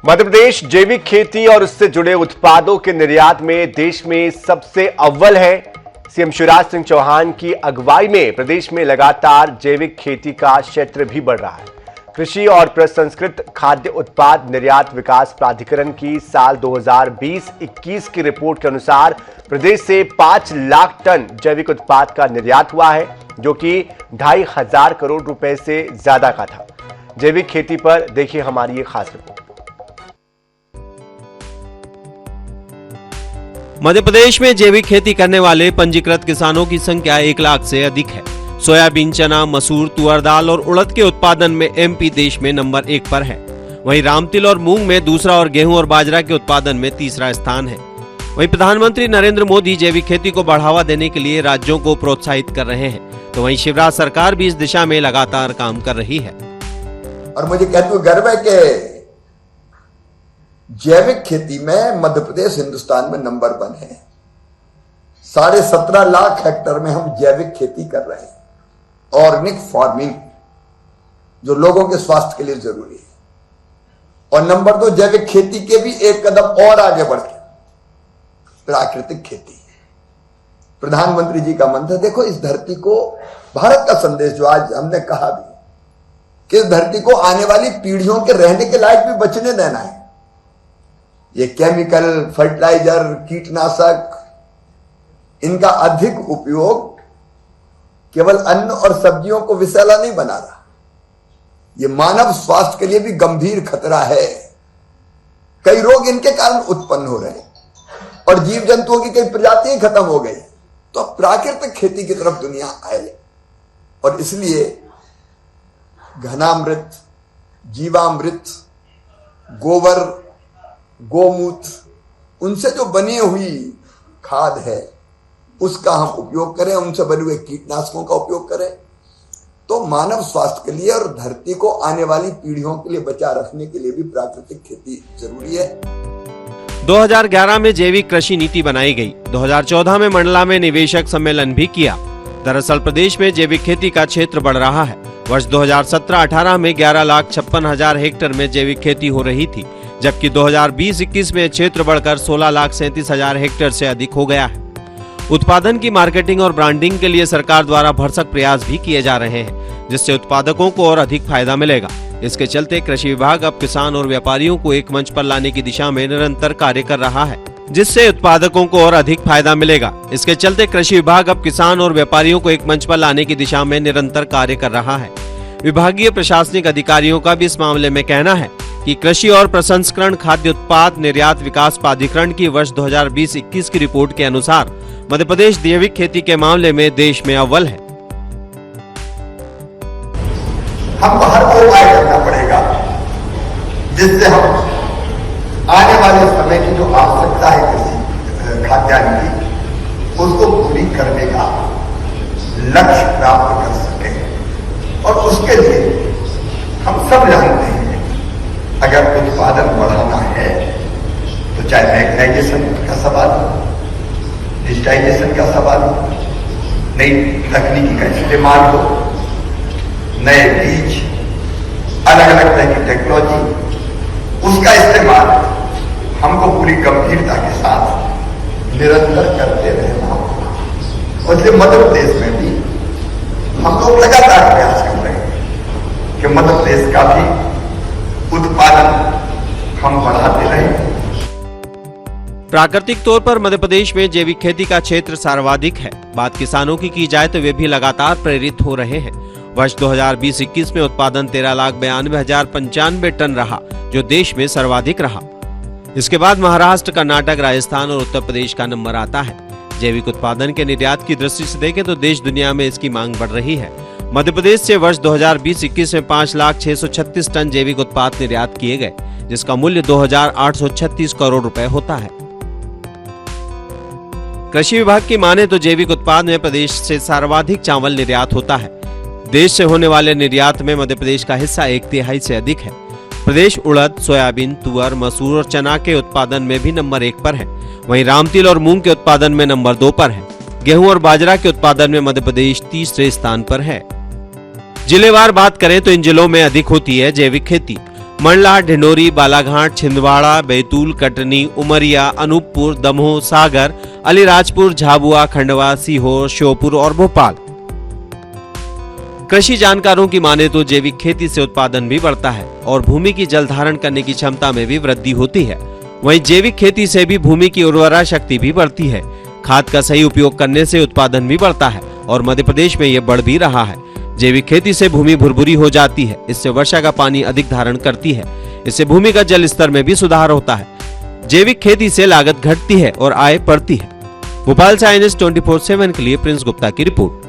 मध्य प्रदेश जैविक खेती और उससे जुड़े उत्पादों के निर्यात में देश में सबसे अव्वल है। सीएम शिवराज सिंह चौहान की अगुवाई में प्रदेश में लगातार जैविक खेती का क्षेत्र भी बढ़ रहा है। कृषि और प्रसंस्कृत खाद्य उत्पाद निर्यात विकास प्राधिकरण की साल 2020-21 की रिपोर्ट के अनुसार प्रदेश से 5 लाख टन जैविक उत्पाद का निर्यात हुआ है, जो कि 2,500 करोड़ रुपए से ज्यादा का था। जैविक खेती पर देखिए हमारी ये खास रिपोर्ट। मध्य प्रदेश में जैविक खेती करने वाले पंजीकृत किसानों की संख्या 1 लाख से अधिक है। सोयाबीन, चना, मसूर, तुअर दाल और उड़द के उत्पादन में एमपी देश में नंबर 1 पर है। वहीं रामतिल और मूंग में दूसरा और गेहूं और बाजरा के उत्पादन में तीसरा स्थान है। वहीं प्रधानमंत्री नरेंद्र मोदी जैविक खेती को बढ़ावा देने के लिए राज्यों को प्रोत्साहित कर रहे हैं, तो वहीं शिवराज सरकार भी इस दिशा में लगातार काम कर रही है। और मुझे कहते हुए गर्व है कि जैविक खेती में मध्य प्रदेश हिंदुस्तान में नंबर 1 है। 17.5 लाख हेक्टेयर में हम जैविक खेती कर रहे हैं, ऑर्गेनिक फार्मिंग, जो लोगों के स्वास्थ्य के लिए जरूरी है। और नंबर 2, जैविक खेती के भी एक कदम और आगे बढ़ के प्राकृतिक खेती। प्रधानमंत्री जी का मंत्र, देखो इस धरती को, भारत का संदेश जो आज हमने कहा भी कि इस धरती को आने वाली पीढ़ियों के रहने के लायक भी बचने देना है। ये केमिकल, फर्टिलाइजर, कीटनाशक, इनका अधिक उपयोग केवल अन्न और सब्जियों को विषैला नहीं बना रहा, ये मानव स्वास्थ्य के लिए भी गंभीर खतरा है। कई रोग इनके कारण उत्पन्न हो रहे हैं और जीव जंतुओं की कई प्रजातियां खत्म हो गई। तो अब प्राकृतिक खेती की तरफ दुनिया आए, और इसलिए घनामृत, जीवामृत, गोबर, गोमूत्र, उनसे जो बनी हुई खाद है उसका हम उपयोग करें, उनसे बने हुए कीटनाशकों का उपयोग करें, तो मानव स्वास्थ्य के लिए और धरती को आने वाली पीढ़ियों के लिए बचा रखने के लिए भी प्राकृतिक खेती जरूरी है। 2011 में जैविक कृषि नीति बनाई गई। 2014 में मंडला में निवेशक सम्मेलन भी किया। दरअसल प्रदेश में जैविक खेती का क्षेत्र बढ़ रहा है। वर्ष 2017-18 में 11,56,000 हेक्टेयर में जैविक खेती हो रही थी, जबकि 2020-21 में क्षेत्र बढ़कर 16,37,000 हेक्टेयर से अधिक हो गया है। उत्पादन की मार्केटिंग और ब्रांडिंग के लिए सरकार द्वारा भरसक प्रयास भी किए जा रहे हैं, जिससे उत्पादकों को और अधिक फायदा मिलेगा। इसके चलते कृषि विभाग अब किसान और व्यापारियों को एक मंच पर लाने की दिशा में निरंतर कार्य कर रहा है, जिससे उत्पादकों को और अधिक फायदा मिलेगा। इसके चलते कृषि विभाग अब किसान और व्यापारियों को एक मंच पर लाने की दिशा में निरंतर कार्य कर रहा है। विभागीय प्रशासनिक अधिकारियों का भी इस मामले में कहना है कि कृषि और प्रसंस्करण खाद्य उत्पाद निर्यात विकास प्राधिकरण की वर्ष 2020-21 की रिपोर्ट के अनुसार मध्य प्रदेश जैविक खेती के मामले में देश में अव्वल है। हमको हर वो उपाय करना पड़ेगा जिससे हम आने वाले समय की जो आवश्यकता है कृषि खाद्यान्न की, उसको पूरी करने का लक्ष्य प्राप्त कर सके। और उसके लिए हम सब जानते हैं, अगर उत्पादन बढ़ाना है तो चाहे मैकेनाइजेशन का सवाल हो, डिजिटाइजेशन का सवाल हो, नई तकनीकी का इस्तेमाल हो, नए बीज, अलग अलग तरह की टेक्नोलॉजी, उसका इस्तेमाल हमको पूरी गंभीरता के साथ निरंतर करते रहना होगा। और इसलिए मध्य प्रदेश में भी हम लोग लगातार प्रयास कर रहे हैं कि मध्य प्रदेश का भी उत्पादन हम बढ़ाते रहें। प्राकृतिक तौर पर मध्य प्रदेश में जैविक खेती का क्षेत्र सर्वाधिक है। बात किसानों की जाए तो वे भी लगातार प्रेरित हो रहे हैं। वर्ष 2020-21 में उत्पादन 13,92,095 टन रहा, जो देश में सर्वाधिक रहा। इसके बाद महाराष्ट्र, कर्नाटक, राजस्थान और उत्तर प्रदेश का नंबर आता है। जैविक उत्पादन के निर्यात की दृष्टि से देखें तो देश दुनिया में इसकी मांग बढ़ रही है। मध्य प्रदेश से वर्ष 2020-21 में 5,06,36 टन जैविक उत्पाद निर्यात किए गए, जिसका मूल्य 2,836 करोड़ रुपए होता है। कृषि विभाग की माने तो जैविक उत्पाद में प्रदेश से सर्वाधिक चावल निर्यात होता है। देश से होने वाले निर्यात में मध्य प्रदेश का हिस्सा 1/3 से अधिक है। प्रदेश उड़द, सोयाबीन, तुअर, मसूर और चना के उत्पादन में भी नंबर 1 पर है। वहीं रामतिल और मूंग के उत्पादन में नंबर 2 पर है। गेहूं और बाजरा के उत्पादन में मध्य प्रदेश तीसरे स्थान पर है। जिलेवार बात करें तो इन जिलों में अधिक होती है जैविक खेती। मंडला, ढिंडोरी, बालाघाट, छिंदवाड़ा, बैतूल, कटनी, उमरिया, अनूपपुर, दमोह, सागर, अलीराजपुर, झाबुआ, खंडवा, सीहोर, श्योपुर और भोपाल। कृषि जानकारों की माने तो जैविक खेती से उत्पादन भी बढ़ता है और भूमि की जल धारण करने की क्षमता में भी वृद्धि होती है। वहीं जैविक खेती से भी भूमि की उर्वरा शक्ति भी बढ़ती है। खाद का सही उपयोग करने से उत्पादन भी बढ़ता है और मध्य प्रदेश में यह बढ़ भी रहा है। जैविक खेती से भूमि भुरभुरी हो जाती है, इससे वर्षा का पानी अधिक धारण करती है, इससे भूमि का जल स्तर में भी सुधार होता है। जैविक खेती से लागत घटती है और आय बढ़ती है। भोपाल से INS 24/7 के लिए प्रिंस गुप्ता की रिपोर्ट।